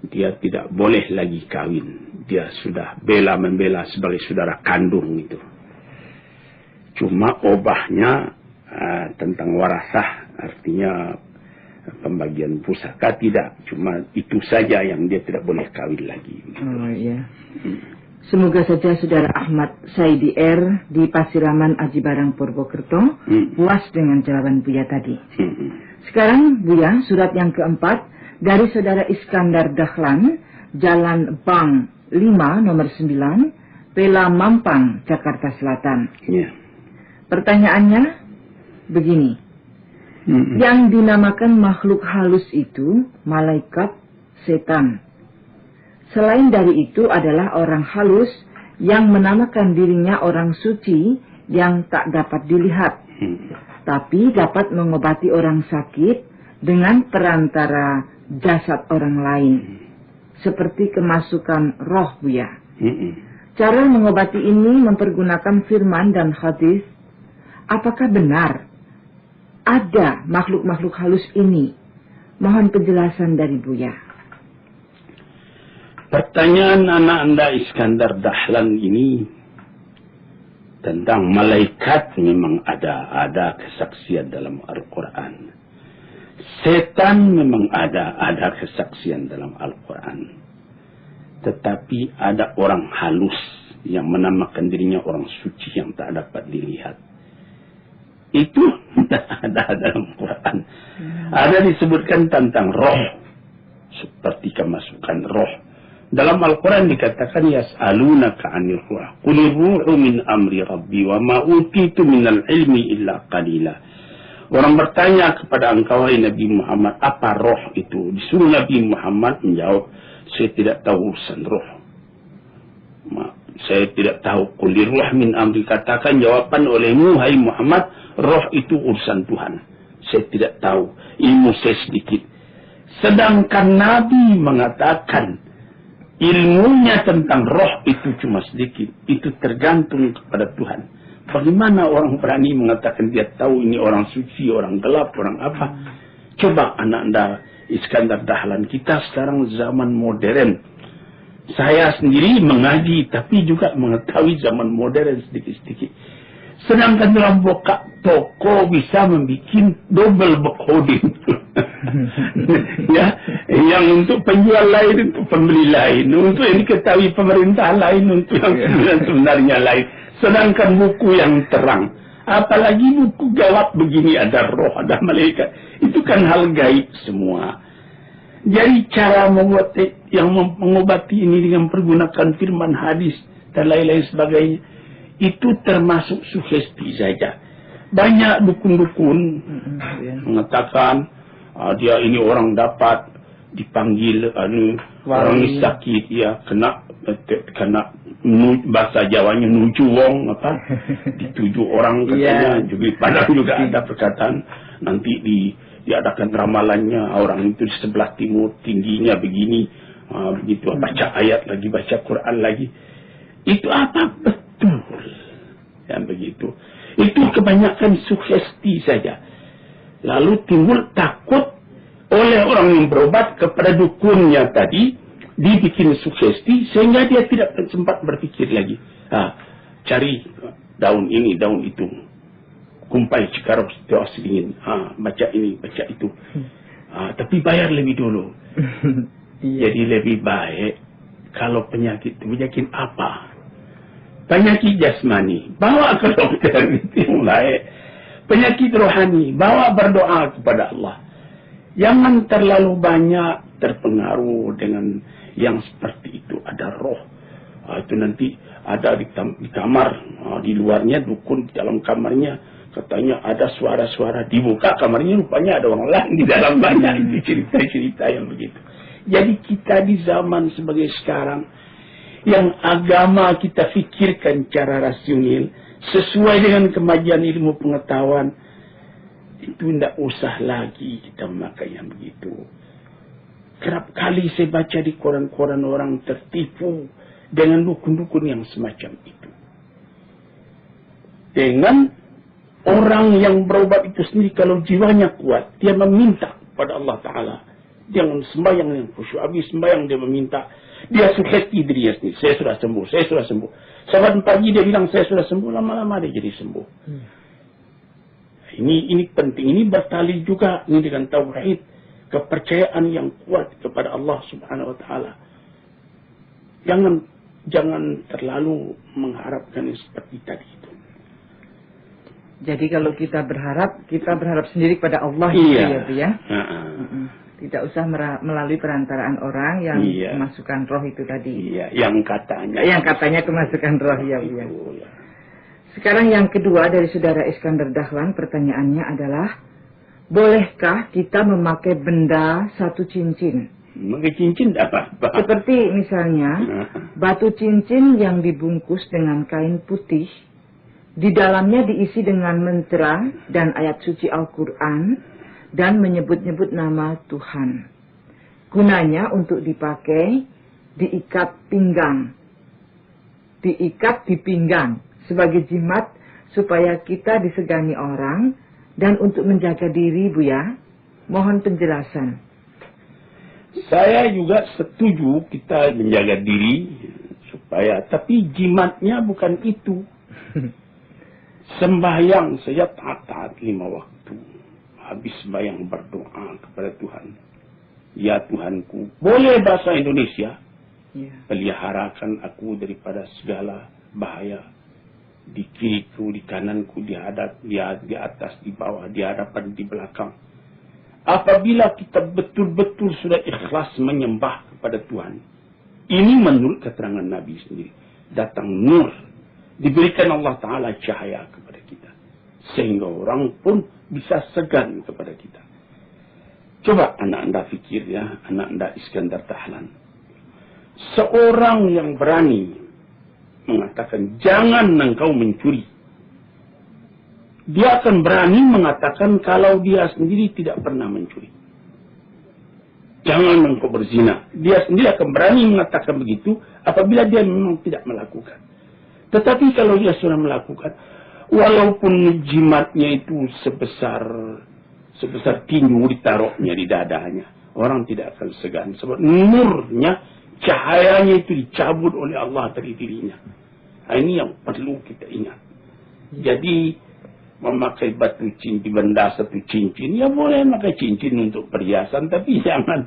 dia tidak boleh lagi kawin. Dia sudah membela sebagai saudara kandung itu. Cuma obahnya tentang warasah, artinya pembagian pusaka tidak. Cuma itu saja yang dia tidak boleh kawin lagi. Oh iya. Semoga saja saudara Ahmad Saidi R di Pasiraman Aji Barang Purwokerto puas dengan jawaban Buya tadi. Sekarang Buya, surat yang keempat dari saudara Iskandar Dahlan, Jalan Bang 5 nomor 9, Pela Mampang, Jakarta Selatan. Pertanyaannya begini. Yang dinamakan makhluk halus itu malaikat, setan. Selain dari itu adalah orang halus yang menamakan dirinya orang suci yang tak dapat dilihat. Tapi dapat mengobati orang sakit dengan perantara jasad orang lain. Seperti kemasukan roh Buya. Cara mengobati ini mempergunakan firman dan hadis. Apakah benar ada makhluk-makhluk halus ini? Mohon penjelasan dari Buya. Pertanyaan anak anda Iskandar Dahlan ini tentang malaikat memang ada kesaksian dalam Al-Quran. Setan memang ada kesaksian dalam Al-Quran. Tetapi ada orang halus yang menamakan dirinya orang suci yang tak dapat dilihat. Itu tidak ada dalam Quran. Ada disebutkan tentang roh. Seperti kemasukan roh. Dalam Al-Quran dikatakan yas'alunaka 'anil ruh. Qulir ruhu min amri rabbi wa ma utitu minal ilmi illa qalila. Orang bertanya kepada engkau wahai Nabi Muhammad, apa roh itu? Disuruh Nabi Muhammad menjawab, saya tidak tahu urusan roh. Saya tidak tahu. Qulir ruh min amri, katakan jawaban olehmu hai Muhammad, roh itu urusan Tuhan. Saya tidak tahu, ilmu saya sedikit. Sedangkan Nabi mengatakan ilmunya tentang roh itu cuma sedikit. Itu tergantung kepada Tuhan. Bagaimana orang berani mengatakan dia tahu ini orang suci, orang gelap, orang apa? Coba anak anda Iskandar Dahlan, kita sekarang zaman modern. Saya sendiri mengaji tapi juga mengetahui zaman modern sedikit-sedikit. Sedangkan dalam buka toko bisa membuat double coding. Ya, yang untuk penjual lain, untuk pembeli lain, untuk yang diketahui pemerintah lain, untuk yang sebenarnya lain. Sedangkan buku yang terang, apalagi buku gelap begini, ada roh, ada malaikat, itu kan hal gaib semua. Jadi cara membuat yang mengobati ini dengan pergunakan firman hadis dan lain-lain sebagainya, itu termasuk sugesti saja. Banyak dukun-dukun mengatakan dia ini orang dapat dipanggil orang ini sakit, ya kena bahasa Jawanya nuju wong apa dituju orang katanya. Juga padahal juga ada perkataan nanti diadakan ramalannya orang itu di sebelah timur tingginya begini, begitu baca ayat lagi, baca Quran lagi. Itu apa betul yang begitu? Itu kebanyakan sugesti saja. Lalu timbul takut oleh orang yang berobat kepada dukunnya tadi, dibikin sugesti sehingga dia tidak sempat berpikir lagi. Cari daun ini, daun itu, kumpai cikarus, tewas dingin, baca ini, baca itu. Tapi bayar lebih dulu. Jadi lebih baik kalau penyakit apa? Penyakit jasmani, bawa ke dokter itu yang baik. Penyakit rohani, bawa berdoa kepada Allah. Jangan terlalu banyak terpengaruh dengan yang seperti itu. Ada roh, itu nanti ada di kamar, di luarnya dukun, di dalam kamarnya katanya ada suara-suara, dibuka kamarnya rupanya ada orang lain di dalam. Banyak itu cerita-cerita yang begitu. Jadi kita di zaman sebagai sekarang, yang agama kita fikirkan cara rasional sesuai dengan kemajuan ilmu pengetahuan, itu tidak usah lagi kita memakai yang begitu. Kerap kali saya baca di koran-koran orang tertipu dengan dukun-dukun yang semacam itu. Dengan orang yang berobat itu sendiri, kalau jiwanya kuat, dia meminta pada Allah Ta'ala. Jangan sembahyang yang khusyuk. Habis sembahyang dia meminta. Dia sugesti dirinya sendiri. Saya sudah sembuh, saya sudah sembuh. Sahabat pagi dia bilang saya sudah sembuh, lama-lama dia jadi sembuh. Ini penting. Ini bertali juga ini dengan tauhid, kepercayaan yang kuat kepada Allah Subhanahu Wa Taala. Jangan terlalu mengharapkan seperti tadi itu. Jadi kalau kita berharap sendiri kepada Allah, iya. Gitu ya. Tidak usah melalui perantaraan orang yang kemasukan roh itu tadi. Iya, yang katanya kemasukan roh, ya. Sekarang yang kedua dari saudara Iskandar Dahlan, pertanyaannya adalah, bolehkah kita memakai benda satu cincin? Memakai cincin apa? Seperti misalnya batu cincin yang dibungkus dengan kain putih, di dalamnya diisi dengan mantra dan ayat suci Al-Quran, dan menyebut-nyebut nama Tuhan. Gunanya untuk dipakai diikat di pinggang sebagai jimat supaya kita disegani orang dan untuk menjaga diri, Buya. Mohon penjelasan. Saya juga setuju kita menjaga diri supaya, tapi jimatnya bukan itu. Sembahyang saya taat 5 waktu. Habis sembahyang berdoa kepada Tuhan. Ya Tuhanku, boleh bahasa Indonesia. Peliharakan aku daripada segala bahaya. Di kiriku, di kananku, di atas, di bawah, di hadapan, di belakang. Apabila kita betul-betul sudah ikhlas menyembah kepada Tuhan, Ini menurut keterangan Nabi sendiri. Datang nur. Diberikan Allah Ta'ala cahaya kepada kita. Sehingga orang pun bisa segan kepada kita. Coba anak anda fikir ya, anak anda Iskandar Dahlan. Seorang yang berani mengatakan, jangan engkau mencuri. Dia akan berani mengatakan kalau dia sendiri tidak pernah mencuri. Jangan engkau berzina. Dia sendiri akan berani mengatakan begitu apabila dia memang tidak melakukan. Tetapi kalau dia sudah melakukan, walaupun jimatnya itu sebesar tinju ditaruhnya di dadanya, orang tidak akan segan. Sebab nurnya, cahayanya itu dicabut oleh Allah dari dirinya. Nah, ini yang perlu kita ingat. Jadi memakai batu cincin, benda satu cincin, ya boleh pakai cincin untuk perhiasan, tapi jangan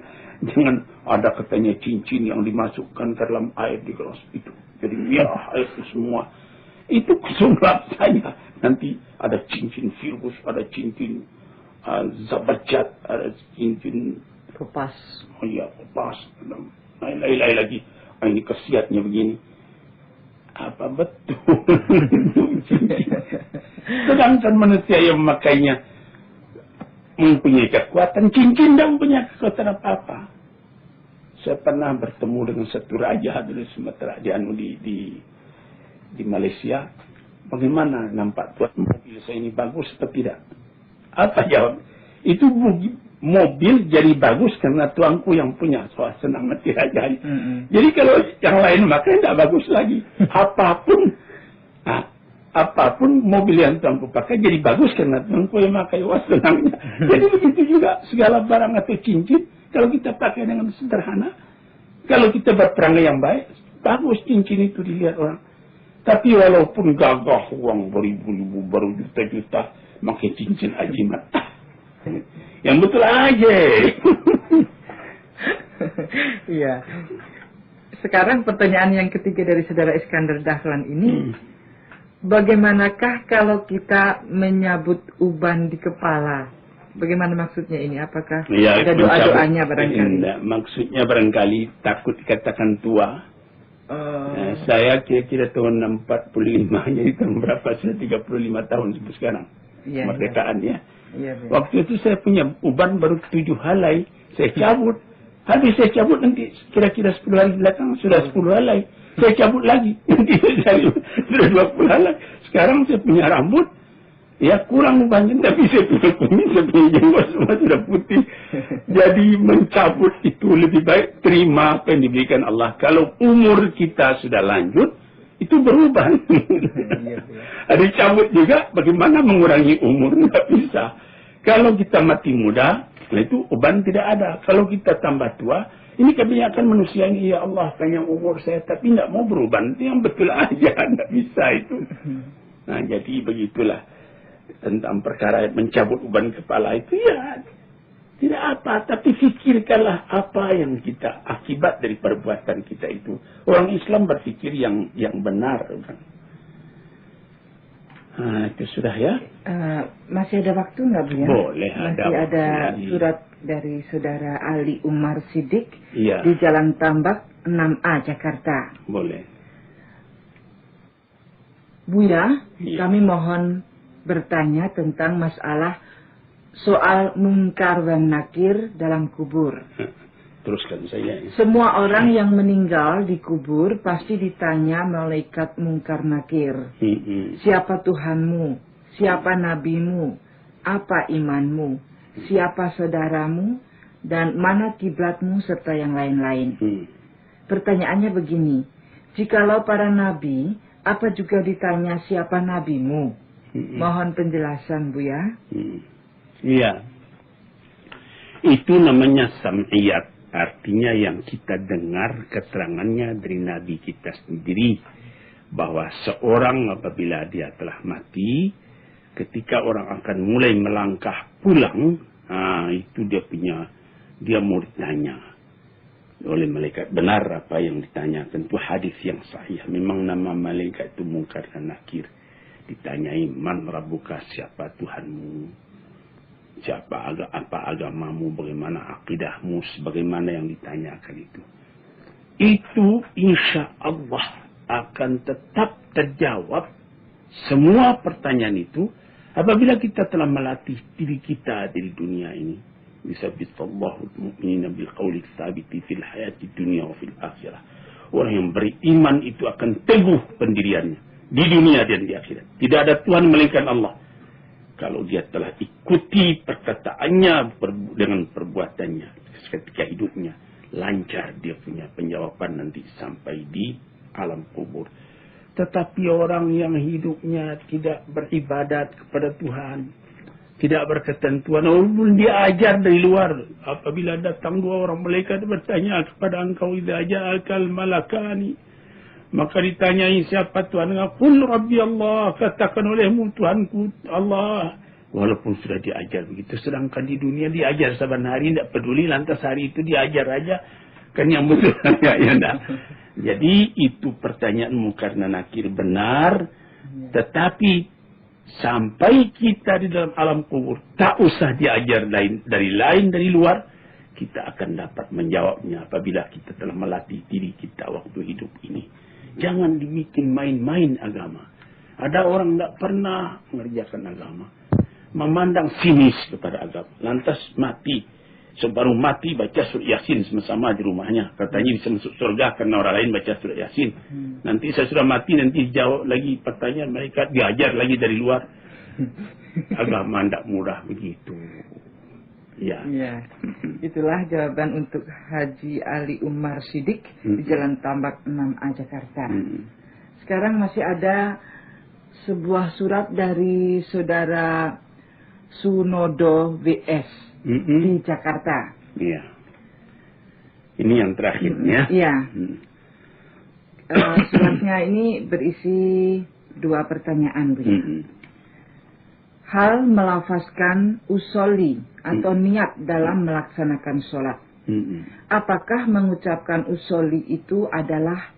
ada katanya cincin yang dimasukkan ke dalam air di gelas itu. Jadi biar air itu semua. Itu kesulap saya. Nanti ada cincin virus, ada cincin zabarjat, ada cincin Kupas. Oh iya, kupas. Lain-lain lagi. Ini khasiatnya begini. Apa betul? Sedangkan manusia yang memakainya mempunyai kekuatan, cincin dan punya kekuatan apa-apa. Saya pernah bertemu dengan satu raja dari Sumatera di Malaysia. Bagaimana nampak tuan mobil saya ini bagus atau tidak? Apa jawab? Itu mobil jadi bagus karena tuanku yang punya. Soal senang mati raja. Jadi kalau yang lain makai tidak bagus lagi. Apapun mobil yang tuanku pakai jadi bagus karena tuanku yang pakai. Wah, senangnya. Jadi begitu juga segala barang atau cincin, kalau kita pakai dengan sederhana, kalau kita berperangai yang baik, bagus cincin itu dilihat orang. Tapi walaupun gagah uang beribu-ribu, baru juta-juta, pakai cincin ajimat. Yang betul aja. Iya. Sekarang pertanyaan yang ketiga dari saudara Iskandar Dahlan ini, bagaimanakah kalau kita menyabut uban di kepala? Bagaimana maksudnya ini? Apakah ada doa-doanya barangkali? Enggak, maksudnya barangkali takut dikatakan tua. Saya kira-kira tahun 45, jadi tahun berapa? Saya 35 tahun sekarang. Ya, Merdekaan ya. Ya, Waktu itu saya punya uban baru 7 helai. Saya cabut. Habis saya cabut nanti kira-kira 10 hari belakang sudah 10 helai. Saya cabut lagi. Nanti saya sudah 20 helai. Sekarang saya punya rambut. Ya kurang ubannya. Tapi saya punya kumis, saya punya jenggot semua sudah putih. Jadi mencabut itu lebih baik terima apa yang diberikan Allah. Kalau umur kita sudah lanjut, itu berubah. Ada cabut juga, bagaimana mengurangi umur? Tidak bisa. Kalau kita mati muda, itu uban tidak ada. Kalau kita tambah tua, ini kebanyakan manusia ini, ya Allah panjang umur saya, tapi tidak mau beruban. Itu yang betul aja, tidak bisa itu. Nah, jadi begitulah. Tentang perkara mencabut uban kepala itu, ya tidak apa. Tapi fikirkanlah apa yang kita, akibat dari perbuatan kita itu. Orang Islam berfikir yang benar. Nah, itu sudah ya. Masih ada waktu nggak Bu ya? Boleh. Masih ada surat dari saudara Ali Umar Sidik iya, di Jalan Tambak 6A Jakarta. Boleh. Buya, Iya. kami mohon bertanya tentang masalah soal mungkar dan nakir dalam kubur. Teruskan saya. Semua orang yang meninggal di kubur pasti ditanya malaikat mungkar nakir. Siapa Tuhanmu? Siapa nabimu? Apa imanmu? Siapa saudaramu? Dan mana kiblatmu serta yang lain-lain. Pertanyaannya begini, jikalau para nabi, apa juga ditanya siapa nabimu? Mohon penjelasan Buya. Iya. Itu namanya sam'iyat. Artinya yang kita dengar keterangannya dari Nabi kita sendiri. Bahwa seorang apabila dia telah mati, ketika orang akan mulai melangkah pulang, itu dia mau ditanya oleh malaikat. Benar apa yang ditanya. Tentu hadis yang sahih. Memang nama malaikat itu Mungkar dan Nakir. Ditanyai, man rabbuka, siapa Tuhanmu? Apa agamamu, bagaimana akidahmu, sebagaimana yang ditanyakan itu. itu insya Allah akan tetap terjawab semua pertanyaan itu apabila kita telah melatih diri kita di dunia ini. Bisabitallahul mu'minina bil qawli tsabiti fil hayati dunya wa fil akhirah. Orang yang beriman itu akan teguh pendiriannya di dunia dan di akhirat. Tidak ada Tuhan melainkan Allah. Kalau dia telah ikuti perkataannya dengan perbuatannya ketika hidupnya, lancar dia punya penjawaban nanti sampai di alam kubur. Tetapi orang yang hidupnya tidak beribadat kepada Tuhan, tidak berketentuan, walaupun dia ajar dari luar, apabila datang dua orang malaikat bertanya kepada engkau, idza ja'akal malakani, maka ditanyai siapa Tuhan, qul rabbi Allah, katakan olehmu Tuhanku Allah. Walaupun sudah diajar begitu, sedangkan di dunia diajar saban hari, tidak peduli, lantas hari itu diajar aja, kan yang betul ya enggak. Jadi itu pertanyaanmu karena nakir benar, tetapi sampai kita di dalam alam kubur, tak usah diajar dari luar, kita akan dapat menjawabnya apabila kita telah melatih diri kita waktu hidup ini. Jangan dibikin main-main agama. Ada orang tidak pernah mengerjakan agama, memandang sinis kepada agama, lantas mati. Sebaru mati baca surat Yasin sama-sama di rumahnya. Katanya bisa masuk surga karena orang lain baca surat Yasin. Nanti saya sudah mati, nanti jawab lagi pertanyaan mereka, diajar lagi dari luar. Agama tidak murah begitu. Ya. Ya. Itulah jawaban untuk Haji Ali Umar Sidik di Jalan Tambak 6A Jakarta. Sekarang masih ada sebuah surat dari saudara Sunodo WS di Jakarta. Iya. Ini yang terakhirnya. Iya. Suratnya ini berisi dua pertanyaan, Bu. Hal melafazkan usolli atau niat dalam melaksanakan sholat. Apakah mengucapkan usolli itu adalah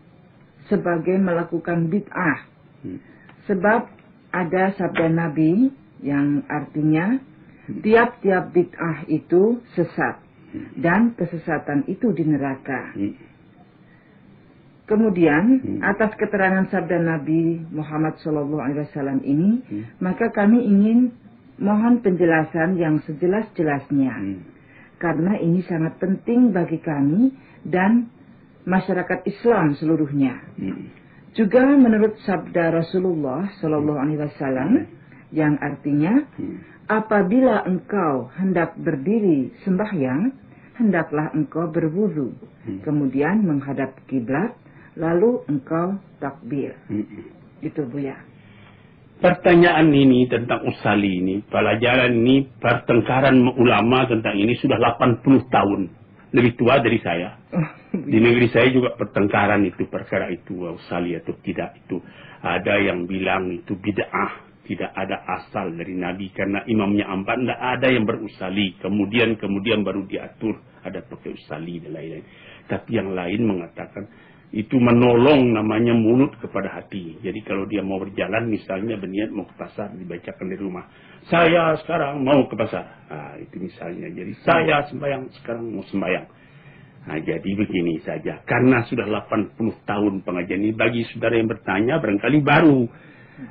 sebagai melakukan bid'ah? Sebab ada sabda Nabi yang artinya tiap-tiap bid'ah itu sesat dan kesesatan itu di neraka. Kemudian atas keterangan sabda Nabi Muhammad SAW ini, maka kami ingin mohon penjelasan yang sejelas-jelasnya, karena ini sangat penting bagi kami dan masyarakat Islam seluruhnya. Juga menurut sabda Rasulullah SAW yang artinya, apabila engkau hendak berdiri sembahyang, hendaklah engkau berwudu, kemudian menghadap kiblat, lalu engkau takbir. Itu Buya. Pertanyaan ini tentang usali ini, pelajaran ini, pertengkaran ulama tentang ini sudah 80 tahun. Lebih tua dari saya. Di negeri saya juga pertengkaran itu, perkara itu, usali atau tidak itu. Ada yang bilang itu bid'ah. Tidak ada asal dari Nabi karena imamnya empat, tidak ada yang berusali. Kemudian baru diatur ada pakai usali dan lain-lain. Tapi yang lain mengatakan itu menolong, namanya mulut kepada hati. Jadi kalau dia mau berjalan misalnya berniat mau ke pasar, dibacakan di rumah, saya sekarang mau ke pasar. Itu misalnya. Jadi saya sembahyang sekarang mau sembahyang. Jadi begini saja. Karena sudah 80 tahun pengajian ini, bagi saudara yang bertanya barangkali baru.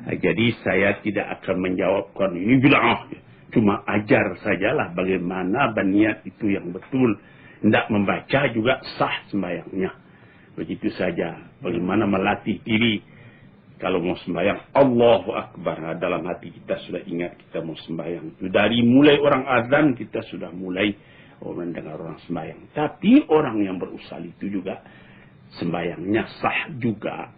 Jadi saya tidak akan menjawabkan ini bid'ah. Cuma ajar sajalah bagaimana berniat itu yang betul. Tidak membaca juga sah sembahyangnya. Begitu saja. Bagaimana melatih diri. Kalau mau sembahyang, Allahu Akbar. Dalam hati kita sudah ingat kita mau sembahyang. Dari mulai orang azan kita sudah mulai mendengar orang sembahyang. Tapi orang yang berusali itu juga sembahyangnya sah juga.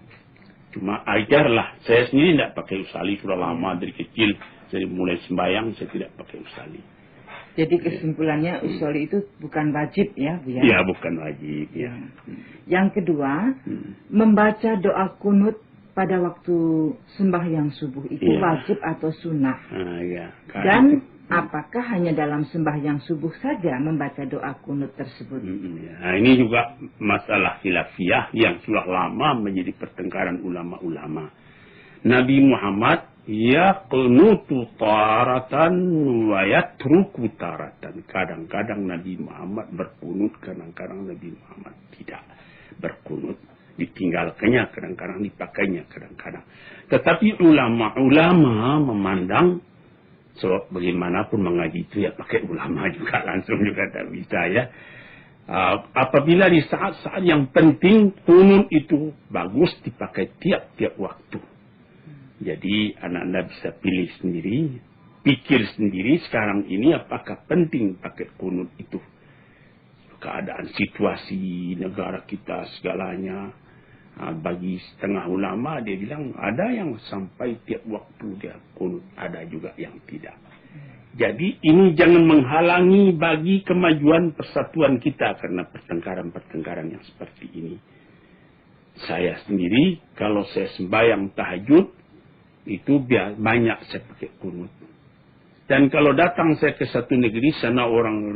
Cuma ajarlah. Saya sendiri tidak pakai usali, sudah lama dari kecil. Saya mulai sembahyang, saya tidak pakai usali. Jadi kesimpulannya usoli itu bukan wajib ya, Bu ya? Ya, bukan wajib ya. Yang kedua, membaca doa kunut pada waktu sembahyang subuh itu wajib atau sunnah? Dan apakah hanya dalam sembahyang subuh saja membaca doa kunut tersebut? Nah, ini juga masalah khilafiyah yang sudah lama menjadi pertengkaran ulama-ulama. Nabi Muhammad yaqnutu taratan wa yatruku taratan. Kadang-kadang Nabi Muhammad berkunut, kadang-kadang Nabi Muhammad tidak berkunut. Ditinggalkannya, kadang-kadang dipakainya, kadang-kadang. Tetapi ulama-ulama memandang, sebab bagaimanapun mengaji itu ya pakai ulama juga, langsung juga tak bisa ya. Apabila di saat-saat yang penting, kunut itu bagus dipakai tiap-tiap waktu. Jadi anak-anak bisa pilih sendiri, pikir sendiri sekarang ini apakah penting pakai kunut itu. Keadaan situasi negara kita segalanya. Bagi setengah ulama dia bilang ada yang sampai tiap waktu dia kunut, ada juga yang tidak. Jadi ini jangan menghalangi bagi kemajuan persatuan kita karena pertengkaran-pertengkaran yang seperti ini. Saya sendiri kalau saya sembahyang tahajud itu banyak saya pakai kunut. Dan kalau datang saya ke satu negeri, sana orang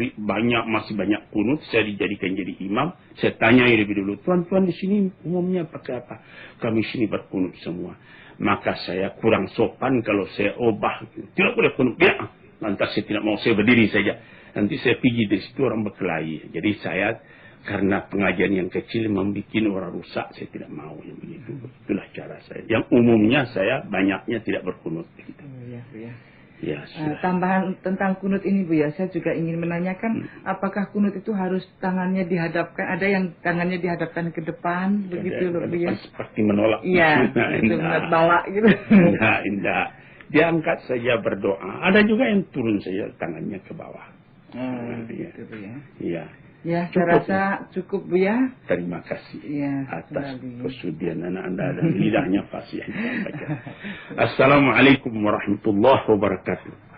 masih banyak kunut, saya dijadikan jadi imam, saya tanya lebih dulu, tuan-tuan di sini umumnya pakai apa? Kami sini berkunut semua. Maka saya kurang sopan kalau saya obah, tidak boleh kunut, ya. Lantas saya tidak mau, saya berdiri saja. Nanti saya pergi di situ orang berkelahi. Jadi saya karena pengajian yang kecil membuat orang rusak, saya tidak mau yang begitu. Itulah cara saya. Yang umumnya saya banyaknya tidak berkunut. Gitu. Ya, tambahan tentang kunut ini Bu ya, saya juga ingin menanyakan apakah kunut itu harus tangannya dihadapkan, ada yang tangannya dihadapkan ke depan begitu loh Bu ya, seperti menolak. Iya, itu bawa gitu. Indah. Dia angkat saja berdoa. Ada juga yang turun saja tangannya ke bawah. Gitu Bu ya. Iya. Ya, saya rasa cukup Bu ya. Terima kasih ya, atas kesudian anak-anda dan lidahnya fasih. Assalamualaikum warahmatullahi wabarakatuh.